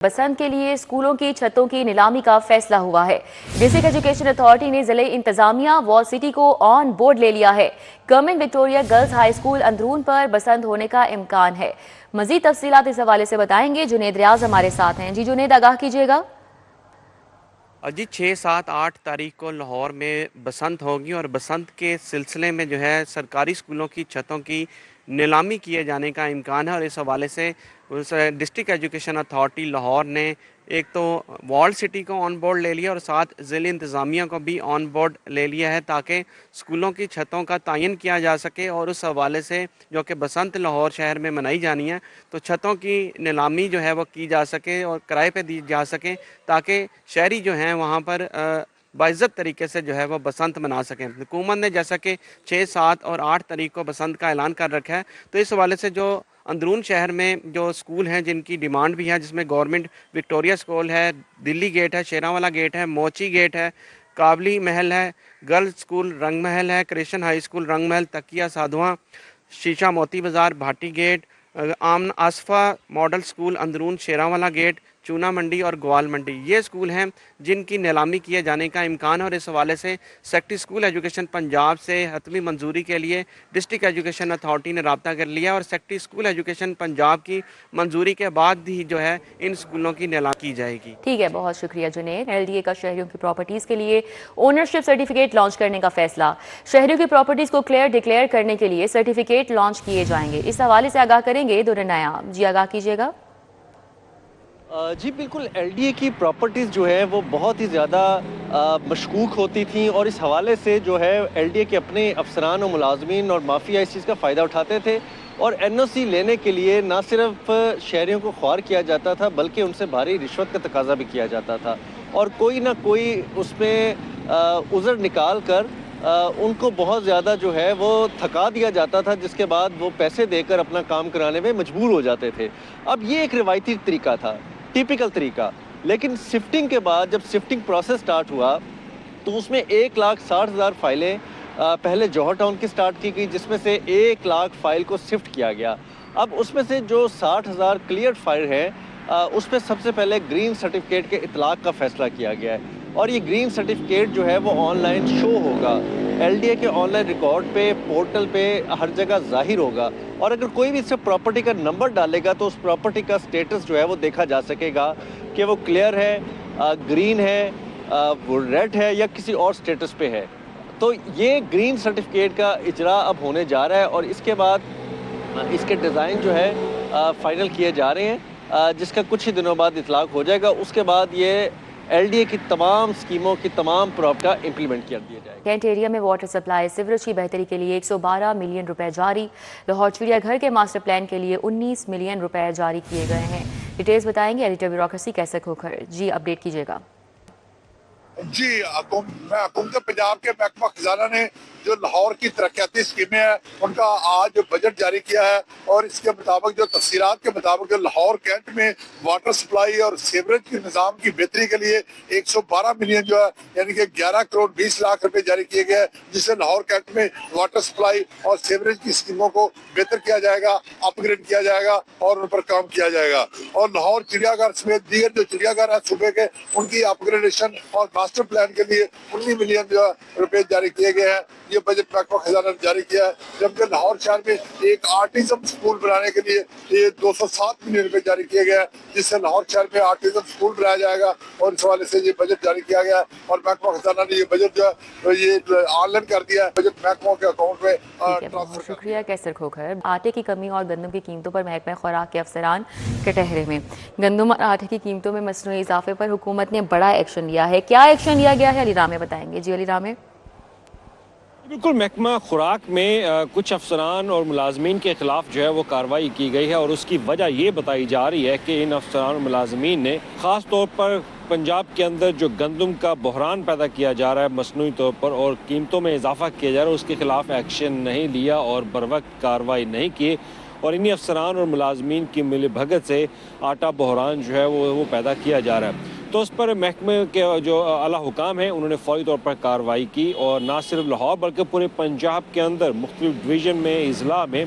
बसंत के लिए स्कूलों की छतों की नीलामी का फैसला हुआ है। डिस्ट्रिक्ट एजुकेशन अथॉरिटी ने जिले इंतजामिया वॉल सिटी को ऑन बोर्ड ले लिया है। Government Victoria girls high school अंदरून पर बसंत होने का इम्कान है। मजीद तफसीलात इस हवाले से बताएंगे जुनेद रियाज हमारे साथ हैं। जी जुनेद, आगाह कीजिएगा। जी 6, 7, 8 तारीख को लाहौर में बसंत होगी और बसंत के सिलसिले में जो है सरकारी स्कूलों की छतों की नीलामी किए जाने का इम्कान है। और इस हवाले से उस डिस्ट्रिक्ट एजुकेशन अथॉरिटी लाहौर ने एक तो वॉल सिटी को ऑन बोर्ड ले लिया और साथ ज़िले इंतज़ामिया को भी ऑन बोर्ड ले लिया है ताकि स्कूलों की छतों का तयन किया जा सके। और उस हवाले से जो कि बसंत लाहौर शहर में मनाई जानी है तो छतों की नीलामी जो है वो की जा सके और किराए पे दी जा सके ताकि शहरी जो हैं वहाँ पर बाइज़्ज़त तरीके से जो है वो बसंत मना सकें। हुकूमत ने जैसा कि 6, 7 और 8 तारीख को बसंत का ऐलान कर रखा है तो इस हवाले से जो अंदरून शहर में जो स्कूल हैं जिनकी डिमांड भी है, जिसमें गवर्नमेंट विक्टोरिया स्कूल है, दिल्ली गेट है, शेरांवाला गेट है, मोची गेट है, काबली महल है, गर्ल्स स्कूल रंग महल है, क्रिश्चियन हाई स्कूल रंग महल, तकिया साधुआ, शीशा मोती बाज़ार भाटी गेट, आमन आसफा मॉडल स्कूल अंदरून शेरांवाला गेट, चूना मंडी और ग्वाल मंडी, ये स्कूल हैं जिनकी नीलामी किए जाने का इम्कान है। और इस हवाले से सेक्रेटरी स्कूल एजुकेशन पंजाब से हतमी मंजूरी के लिए डिस्ट्रिक्ट एजुकेशन अथॉरिटी ने रब्ता कर लिया और सेक्रेटरी स्कूल एजुकेशन पंजाब की मंजूरी के बाद ही जो है इन स्कूलों की नीलामी की जाएगी। ठीक है, बहुत शुक्रिया जुनेद। LDA का शहरियों की प्रॉपर्टीज के लिए ओनरशिप सर्टिफिकेट लॉन्च करने का फैसला। शहरियों की प्रॉपर्टीज को डिक्लेयर करने के लिए सर्टिफिकेट लॉन्च किए जाएंगे। इस हवाले से आगाह करेंगे दुरनाया जी, आगाह कीजिएगा। जी बिल्कुल, LDA की प्रॉपर्टीज़ जो है वो बहुत ही ज़्यादा मशकूक होती थी और इस हवाले से जो है LDA के अपने अफसरान और मुलाजमीन और माफिया इस चीज़ का फ़ायदा उठाते थे और NOC लेने के लिए ना सिर्फ शहरियों को ख्वार किया जाता था बल्कि उनसे भारी रिश्वत का तकाजा भी किया जाता था और कोई ना कोई उसमें उज़र निकाल कर उनको बहुत ज़्यादा जो है वो थका दिया जाता था, जिसके बाद वो पैसे देकर अपना काम कराने में मजबूर हो जाते थे। अब ये एक रिवायती तरीका था, टिपिकल तरीका, लेकिन शिफ्टिंग के बाद जब शिफ्टिंग प्रोसेस स्टार्ट हुआ तो उसमें 1,60,000 फाइलें पहले जौहर टाउन की स्टार्ट की गई, जिसमें से 1 लाख फाइल को शिफ्ट किया गया। अब उसमें से जो 60,000 क्लियर फाइल है उस पर सबसे पहले ग्रीन सर्टिफिकेट के इतलाक़ का फैसला किया गया है और ये ग्रीन सर्टिफिकेट जो है वो ऑनलाइन शो होगा, LDA के ऑनलाइन रिकॉर्ड पे, पोर्टल पे हर जगह जाहिर होगा और अगर कोई भी इससे प्रॉपर्टी का नंबर डालेगा तो उस प्रॉपर्टी का स्टेटस जो है वो देखा जा सकेगा कि वो क्लियर है, ग्रीन है, वो रेड है या किसी और स्टेटस पे है। तो ये ग्रीन सर्टिफिकेट का इजरा अब होने जा रहा है और इसके बाद इसके डिज़ाइन जो है फाइनल किए जा रहे हैं, जिसका कुछ ही दिनों बाद इतलाक़ हो जाएगा। उसके बाद ये LDA की तमाम स्कीमों की तमाम प्रॉप का इम्प्लीमेंट कर दिया जाएगा। कैंट एरिया में वाटर सप्लाई सीवरेज की बेहतरी के लिए 112 मिलियन रुपए जारी। लाहौर चिड़ियाघर के मास्टर प्लान के लिए 19 मिलियन रुपए जारी किए गए हैं। डिटेल्स बताएंगे एडिटर ब्यूरोक्रेसी कैसर खोखर जी, अपडेट कीजिएगा। जी हुकूमत पंजाब के महकमा खजाना ने जो लाहौर की तरक्याती स्कीमें हैं उनका आज बजट जारी किया है और इसके मुताबिक जो तफसीलात के मुताबिक जो लाहौर कैंट में वाटर सप्लाई और सीवरेज के निज़ाम की बेहतरी के लिए 112 मिलियन जो है यानी कि 11 करोड़ 20 लाख रुपए जारी किए गए हैं, जिससे लाहौर कैंट में वाटर सप्लाई और सीवरेज की स्कीमों को बेहतर किया जाएगा, अपग्रेड किया जाएगा और उन पर काम किया जाएगा। और लाहौर चिड़ियाघर समेत दीगर जो चिड़ियाघर है सूबे के, उनकी अपग्रेडेशन और मास्टर प्लान के लिए 19 मिलियन जो रुपए जारी किए गए हैं। ये बजट महकमा खजाना ने जारी किया है, जबकि लाहौर शहर में एक आर्टिज्म स्कूल बनाने के लिए ये 207 मिलियन रुपए जारी किए गए हैं, जिससे लाहौर शहर में आर्टिज्म स्कूल बनाया जाएगा और इस हवाले से ये बजट जारी किया गया है और महकमा खजाना ने ये बजट जो है ये ऑनलाइन कर दिया है, बजट महकमों के अकाउंट में ट्रांसफर। शुक्रिया कैसर खोखर। आटे की कमी और गंदम की कीमतों पर महकमा खुराक के अफसरान कटहरे में। गंदम और आटे की कीमतों में मसनूई इजाफे पर हुकूमत ने बड़ा एक्शन लिया है। क्या एक्शन लिया गया है, अली रामे बताएंगे। जी अली रामे। बिल्कुल, महकमा खुराक में कुछ अफसरान और मुलाजमीन के खिलाफ जो है वो कार्रवाई की गई है और उसकी वजह ये बताई जा रही है कि इन अफसरान और मुलाजमीन ने ख़ास तौर पर पंजाब के अंदर जो गंदम का बहरान पैदा किया जा रहा है मसनूई तौर पर और कीमतों में इजाफा किया जा रहा है, उसके खिलाफ एक्शन नहीं लिया और बर वक्त कार्रवाई नहीं की और इन्हीं अफसरान और मुलाजमीन की मिली भगत से आटा बहरान जो है वो पैदा किया जा रहा है। तो उस पर महकमे के जो आला हुकाम हैं उन्होंने फौरी तौर पर कार्रवाई की और ना सिर्फ लाहौर बल्कि पूरे पंजाब के अंदर मुख्तलिफ डिवीज़न में, इजला में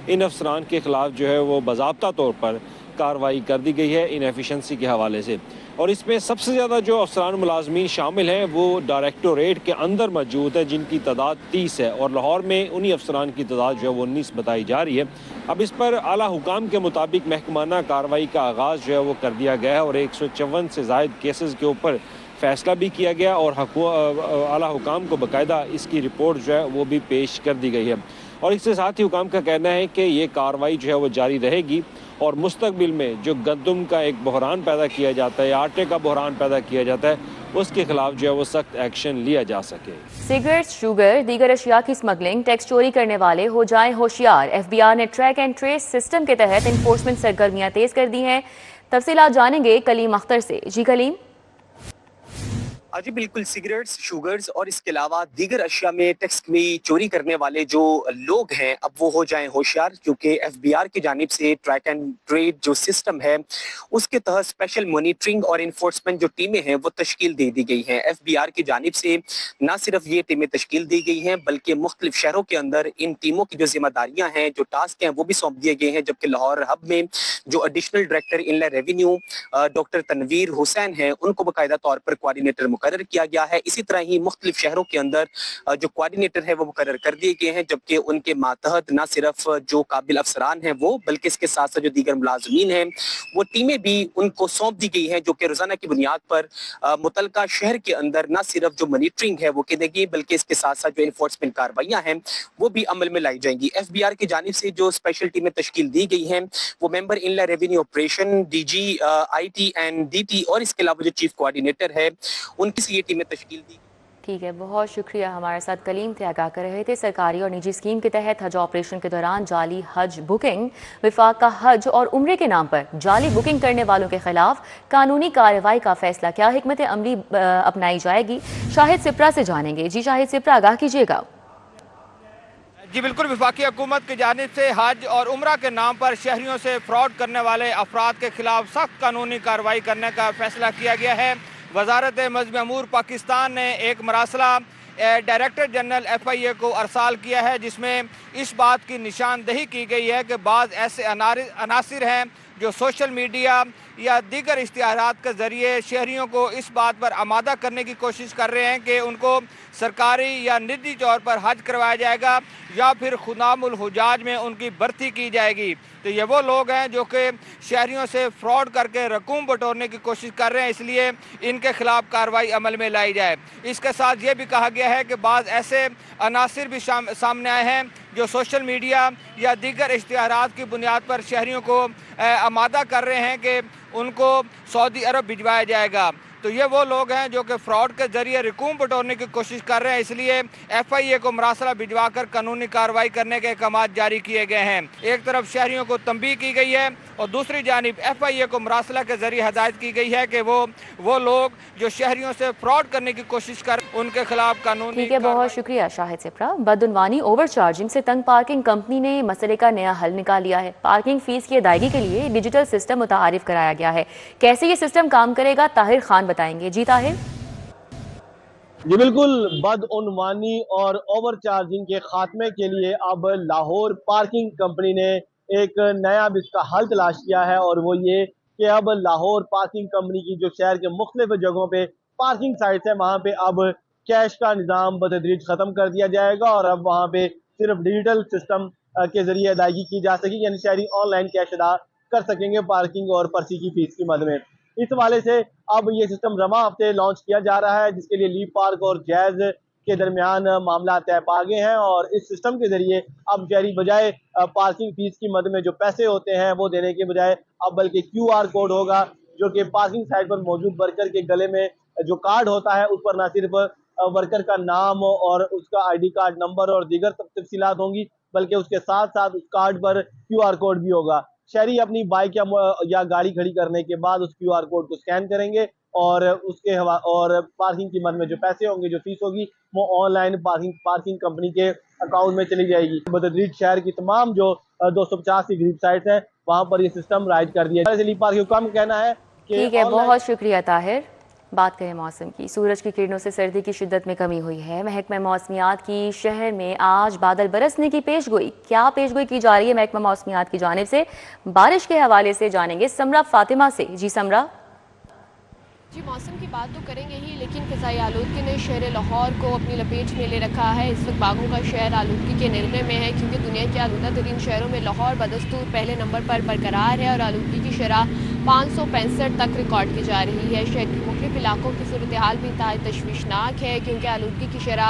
इन अफसरान के ख़िलाफ़ जो है वो बाज़ाब्ता तौर पर कार्रवाई कर दी गई है इनएफिशिएंसी के हवाले से। और इसमें सबसे ज़्यादा जो अफसरान मुलाजमीन शामिल हैं वो डायरेक्टोरेट के अंदर मौजूद है, जिनकी तादाद 30 है, और लाहौर में उन्हीं अफसरान की तादाद जो है वो 19 बताई जा रही है। अब इस पर आला हुकाम के मुताबिक महकमाना कार्रवाई का आगाज़ जो है वो कर दिया गया है और 154 से ज़ायद केसेस के ऊपर फैसला भी किया गया और आला हुकाम को बाकायदा इसकी रिपोर्ट जो है वो भी पेश कर दी गई है। और इसके साथ ही हुकाम का कहना है कि ये कार्रवाई जो है वो जारी रहेगी और मुस्तकबिल में जो गंदम का एक बहरान पैदा किया जाता है या आटे का बहरान पैदा किया जाता है उसके खिलाफ जो है वो सख्त एक्शन लिया जा सके। सिगरेट, शुगर, दीगर अशिया की स्मगलिंग, टैक्स चोरी करने वाले हो जाएं होशियार। एफबीआर ने ट्रैक एंड ट्रेस सिस्टम के तहत इन्फोर्समेंट सरगर्मियां तेज कर दी हैं। तफसीलात जानेंगे कलीम अख्तर से। जी कलीम। जी बिल्कुल, सिगरेट्स, शुगर्स और इसके अलावा दीगर अशिया में टैक्स में चोरी करने वाले जो लोग हैं अब वो हो जाएं होशियार, क्योंकि एफबीआर की जानिब से ट्रैक एंड ट्रेस जो सिस्टम है उसके तहत स्पेशल मॉनिटरिंग और इन्फोर्समेंट जो टीमें हैं वो तश्कील दे दी गई हैं। एफबीआर की जानिब से ना सिर्फ ये टीमें तश्कील दी गई हैं बल्कि मुख्तलिफ शहरों के अंदर इन टीमों की जो जिम्मेदारियां हैं, जो टास्क हैं वो भी सौंप दिए गए हैं। जबकि लाहौर हब में जो additional director inland revenue doctor Tanveer Hussain हैं उनको बाकायदा तौर पर कोऑर्डिनेटर मुकर्रर किया गया है। इसी तरह ही मुख्तलिफ शहरों के अंदर जो कोऑर्डिनेटर है वो मुकर्रर कर दिए गए हैं, जबकि उनके मातहत न सिर्फ जो काबिल अफसरान हैं वो बल्कि इसके साथ साथ जो दीगर मुलाजमीन हैं वो टीमें भी उनको सौंप दी गई हैं, जो कि रोजाना की बुनियाद पर मुतलका शहर के अंदर न सिर्फ जो मॉनिटरिंग है वो करेगी बल्कि इसके साथ साथ जो इन्फोर्समेंट कार्रवाइयां हैं वो भी अमल में लाई जाएंगी। एफबीआर की जानिब से जो स्पेशल टीमें तश्कील दी गई हैं वो member inland revenue operation, DG IT and DT और इसके अलावा जो चीफ कोऑर्डिनेटर है उनकी से ये टीमें तश्कील दी। ठीक है, बहुत शुक्रिया। हमारे साथ कलीम थे, आगाह कर रहे थे सरकारी और निजी स्कीम के तहत हज ऑपरेशन के दौरान जाली हज बुकिंग, विफाक का हज और उम्रे के नाम पर जाली बुकिंग करने वालों के खिलाफ कानूनी कार्रवाई का फैसला, क्या हिकमत अमली अपनाई जाएगी, शाहिद सिप्रा से जानेंगे। जी शाहिद सिप्रा, आगाह कीजिएगा। जी बिल्कुल, वफाकी हुकूमत की जानिब से हज और उम्रा के नाम पर शहरियों से फ्रॉड करने वाले अफराद के खिलाफ सख्त कानूनी कार्रवाई करने का फैसला किया गया है। वजारत मज़हब अमूर पाकिस्तान ने एक मरासला डायरेक्टर जनरल FIA को अरसाल किया है, जिसमें इस बात की निशानदही की गई है कि बाज़ ऐसे अनासिर हैं जो सोशल मीडिया या दीगर इश्तिहारात के ज़रिए शहरियों को इस बात पर आमादा करने की कोशिश कर रहे हैं कि उनको सरकारी या निजी तौर पर हज करवाया जाएगा या फिर खुदामुल हुजाज में उनकी भर्ती की जाएगी। तो ये वो लोग हैं जो कि शहरियों से फ्रॉड करके रकूम बटोरने की कोशिश कर रहे हैं, इसलिए इनके खिलाफ कार्रवाई अमल में लाई जाए। इसके साथ ये भी कहा गया है कि बाज़ ऐसे अनासिर भी सामने आए हैं जो सोशल मीडिया या दीगर इश्तिहारात की बुनियाद पर शहरियों को आमादा कर रहे हैं कि उनको सऊदी अरब भिजवाया जाएगा। तो ये वो लोग हैं जो कि फ्रॉड के जरिए रकूम बटोरने की कोशिश कर रहे हैं, इसलिए FIA को मरासला भिजवा कर कानूनी कार्रवाई करने के अहकाम जारी किए गए हैं। एक तरफ शहरियों को तंबीह की गई है और दूसरी जानिब FIA को मरासला के जरिए हदायत की गई है कि वो लोग जो शहरियों से फ्रॉड करने की कोशिश कर उनके खिलाफ कानूनी। ठीक है, बहुत शुक्रिया शाहिद सिप्रा। बदउनवानी, ओवर चार्जिंग से तंग पार्किंग कंपनी ने मसले का नया हल निकाल लिया है। पार्किंग फीस की अदायगी के लिए डिजिटल सिस्टम मुतारिफ कराया गया है। कैसे ये सिस्टम काम करेगा, ताहिर खान बताएंगे। जी ताहिर। जी बिल्कुल, बदउनवानी और ओवर चार्जिंग के खात्मे के लिए अब लाहौर पार्किंग कंपनी ने एक नया इसका हल तलाश किया है, और वो ये कि अब लाहौर पार्किंग कंपनी की जो शहर के मुख्तलिफ जगहों पे पार्किंग साइट्स है वहाँ पे अब कैश का निज़ाम बतदरीज ख़त्म कर दिया जाएगा और अब वहाँ पे सिर्फ डिजिटल सिस्टम के जरिए अदायगी की जा सकेगी, यानी शहरी ऑनलाइन कैश अदा कर सकेंगे पार्किंग और पर्ची की फीस की मद में। इस हवाले से अब ये सिस्टम रमा हफ्ते लॉन्च किया जा रहा है, जिसके लिए ली पार्क और जैज के दरमियान मामला तय पा गए हैं, और इस सिस्टम के जरिए अब शहरी बजाय पार्किंग फीस की मद में जो पैसे होते हैं वो देने के बजाय अब बल्कि QR कोड होगा, जो कि पार्किंग साइट पर मौजूद वर्कर के गले में जो कार्ड होता है उस पर न सिर्फ वर्कर का नाम और उसका ID कार्ड नंबर और दीगर तफसीलात होंगी, बल्कि उसके साथ साथ उस कार्ड पर QR कोड भी होगा। शहरी अपनी बाइक या गाड़ी खड़ी करने के बाद उस QR कोड को स्कैन करेंगे और और पार्किंग की मद में जो पैसे होंगे, जो फीस होगी, वो ऑनलाइन पार्किंग कंपनी के अकाउंट में चली जाएगी। बददरीज शहर की तमाम जो 250 की ग्रुप साइट्स हैं वहां पर ये सिस्टम राइड कर दिया। ली पार्क का कहना है कि ठीक है, बहुत शुक्रिया ताहिर। बात करें मौसम की। सूरज की किरणों से सर्दी की शिद्दत में कमी हुई है। महकमा मौसमियात की शहर में आज बादल बरसने की पेशगोई, क्या पेशगोई की जा रही है महकमा मौसमियात की जानिब से, बारिश के हवाले से जानेंगे समरा फातिमा से। जी समरा। जी, मौसम की बात तो करेंगे ही, लेकिन फ़िज़ाई आलूदगी ने शहर लाहौर को अपनी लपेट में ले रखा है। इस वक्त बागों का शहर आलूदगी के निर्णय में है, क्योंकि दुनिया के आलूदा तरीन शहरों में लाहौर बदस्तूर पहले नंबर पर बरकरार है और आलूदगी की शरह 565 तक रिकॉर्ड की जा रही है। शहर के मुख्तलिफ इलाकों की सूरत हाल भी इंतहाई तशवीशनाक है, क्योंकि आलूदगी की शरह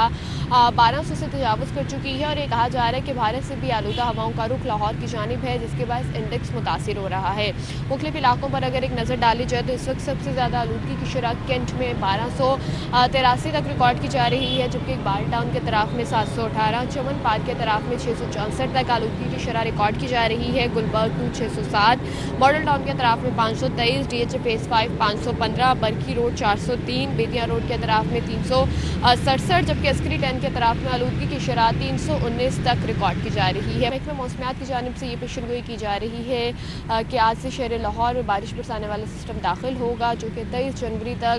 1200 से तजावज़ कर चुकी है और ये कहा जा रहा है कि भारत से भी आलूदा हवाओं का रुख लाहौर की जानिब है, जिसके बाद इंडेक्स मुतासिर हो रहा है। मुख्तलिफ इलाकों पर अगर एक नज़र डाली जाए तो इस वक्त सबसे ज़्यादा आलूदगी की शरह कैंट में 1283 तक रिकॉर्ड की जा रही है, जबकि इकबाल टाउन के तरफ में 718, चमन पार्क के तरफ में 664 तक आलूदगी की शरह रिकॉर्ड की जा रही है। गुलबर्ग 2 607, मॉडल टाउन के तरफ में 523, DH phase 5 515, Barki road 403, Bedian road के तरफ में 367, जबकि अस्करी 10 के तरफ में आलूदगी की शरह 319 तक रिकॉर्ड की जा रही है। महकमा मौसमियात की जानिब से ये पेशगोई की जा रही है कि आज से शहर लाहौर में बारिश बरसाने वाला सिस्टम दाखिल होगा, जो कि 23 जनवरी तक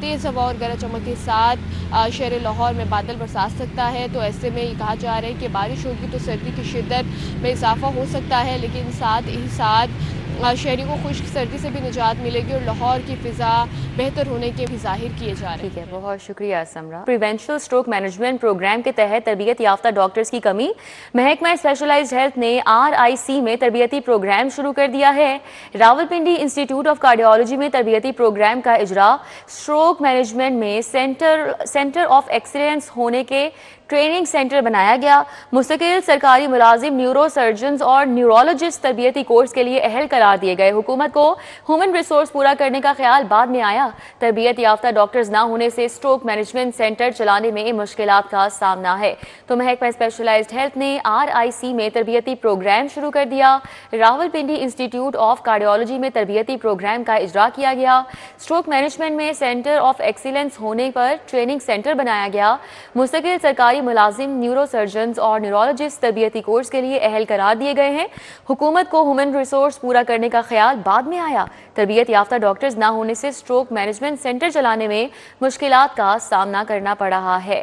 तेज़ हवा और गरज चमक के साथ शहर लाहौर में बादल बरसा सकता है। तो ऐसे में ये कहा जा रहा है कि बारिश होगी तो सर्दी की शिद्दत में इजाफा हो सकता है, लेकिन साथ ही साथ शहरी को खुश्क सर्दी से भी निजात मिलेगी और लाहौर की फ़िज़ा बेहतर होने के भी जाहिर किए जा रहे हैं। ठीक है, बहुत शुक्रिया समरा। प्रिवेंशनल स्ट्रोक मैनेजमेंट प्रोग्राम के तहत तरबियत याफ्ता डॉक्टर्स की कमी, महकमा स्पेशलाइज्ड हेल्थ ने RIC में तरबियती प्रोग्राम शुरू कर दिया है। रावलपिंडी इंस्टीट्यूट ऑफ कार्डियोलॉजी में तरबियती प्रोग्राम का इजरा स्ट्रोक मैनेजमेंट में सेंटर ऑफ एक्सीलेंस होने के ट्रेनिंग सेंटर बनाया गया। मुस्तकिल सरकारी मुलाजिम न्यूरो सर्जन्स और न्यूरोलॉजिस्ट तरबियती कोर्स के लिए अहल करार दिए गए। हुकूमत को ह्यूमन रिसोर्स पूरा करने का ख्याल बाद में आया। तरबियत याफ्ता डॉक्टर्स ना होने से स्ट्रोक मैनेजमेंट सेंटर चलाने में मुश्किलात का सामना है, तो महकमा स्पेशलाइज्ड हेल्थ ने RIC में तरबियती प्रोग्राम शुरू कर दिया। रावलपिंडी इंस्टीट्यूट ऑफ कार्डियोलॉजी में तरबियती प्रोग्राम का इजरा किया गया। स्ट्रोक मैनेजमेंट में सेंटर ऑफ एक्सीलेंस होने पर ट्रेनिंग सेंटर बनाया गया। मुस्तकिल सरकारी मुलाजिम न्यूरो सर्जन्स और न्यूरोलॉजिस्ट तरबियती कोर्स के लिए अहल करार दिए गए हैं। हुकूमत को ह्यूमन रिसोर्स पूरा करने का ख्याल बाद में आया। तरबियत याफ्ता डॉक्टर्स ना होने से स्ट्रोक मैनेजमेंट सेंटर चलाने में मुश्किलात का सामना करना पड़ रहा है।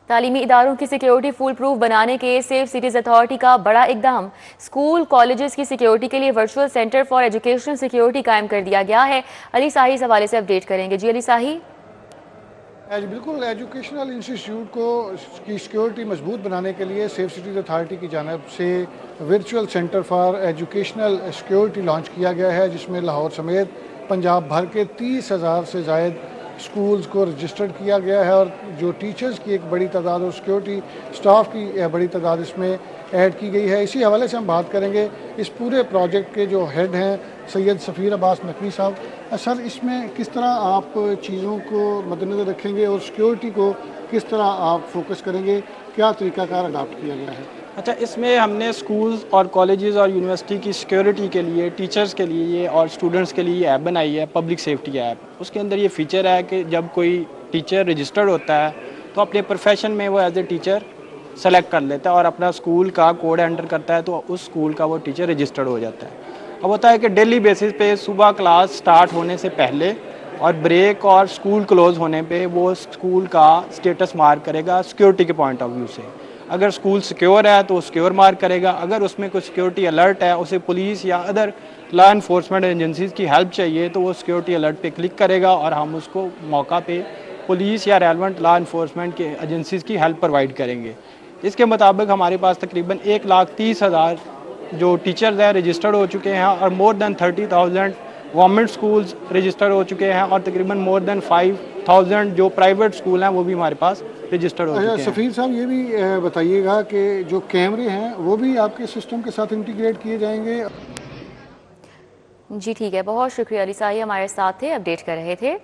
तालीमी इदारों की सिक्योरिटी फुल प्रूफ बनाने के सेफ सिटीज अथॉरिटी का बड़ा इकदाम, स्कूल कॉलेजेस की सिक्योरिटी के लिए virtual centre for educational security कायम कर दिया गया है। अली साही इस हवाले से अपडेट करेंगे। जी अली साही। बिल्कुल, एजुकेशनल इंस्टीट्यूट को की सिक्योरिटी मजबूत बनाने के लिए सेफ सिटीज़ अथॉरिटी की जानिब से virtual centre for educational security launch किया गया है, जिसमें लाहौर समेत पंजाब भर के 30,000 से ज़ायद स्कूल्स को रजिस्टर्ड किया गया है और जो टीचर्स की एक बड़ी तादाद और सिक्योरिटी स्टाफ की बड़ी तादाद इसमें ऐड की गई है। इसी हवाले से हम बात करेंगे इस पूरे प्रोजेक्ट के जो हेड हैं सैयद सफ़ीर अब्बास नकवी साहब। सर, इसमें किस तरह आप चीज़ों को मद्देनज़र रखेंगे और सिक्योरिटी को किस तरह आप फोकस करेंगे, क्या तरीक़ाकार अडाप्ट किया गया है? अच्छा, इसमें हमने स्कूल्स और कॉलेजेस और यूनिवर्सिटी की सिक्योरिटी के लिए, टीचर्स के लिए और स्टूडेंट्स के लिए ऐप बनाई है, पब्लिक सेफ्टी ऐप। उसके अंदर ये फीचर है कि जब कोई टीचर रजिस्टर्ड होता है तो अपने प्रोफेशन में वो एज ए टीचर सेलेक्ट कर लेता है और अपना स्कूल का कोड एंटर करता है तो उस स्कूल का वो टीचर रजिस्टर्ड हो जाता है। अब होता है कि डेली बेसिस पे सुबह क्लास स्टार्ट होने से पहले और ब्रेक और स्कूल क्लोज होने पे वो स्कूल का स्टेटस मार्क करेगा सिक्योरिटी के पॉइंट ऑफ व्यू से। अगर स्कूल सिक्योर है तो वो सिक्योर मार्क करेगा, अगर उसमें कोई सिक्योरिटी अलर्ट है, उसे पुलिस या अदर लॉ इन्फोर्समेंट एजेंसीज की हेल्प चाहिए तो वो सिक्योरिटी अलर्ट पे क्लिक करेगा और हम उसको मौका पे पुलिस या रेलेवेंट लॉ इन्फोर्समेंट के एजेंसीज की हेल्प प्रोवाइड करेंगे। इसके मुताबिक हमारे पास तकरीबन 1,30,000 जो टीचर्स हैं रजिस्टर्ड हो चुके हैं और more than 30,000 government schools registered हो चुके हैं और तकरीबन मोर देन 5,000 जो प्राइवेट स्कूल हैं वो भी हमारे पास रजिस्टर्ड हो चुके हैं। सफ़ीर साहब, ये भी बताइएगा कि जो कैमरे हैं वो भी आपके सिस्टम के साथ इंटीग्रेट किए जाएंगे? जी ठीक है, बहुत शुक्रिया अली साही हमारे साथ थे, अपडेट कर रहे थे।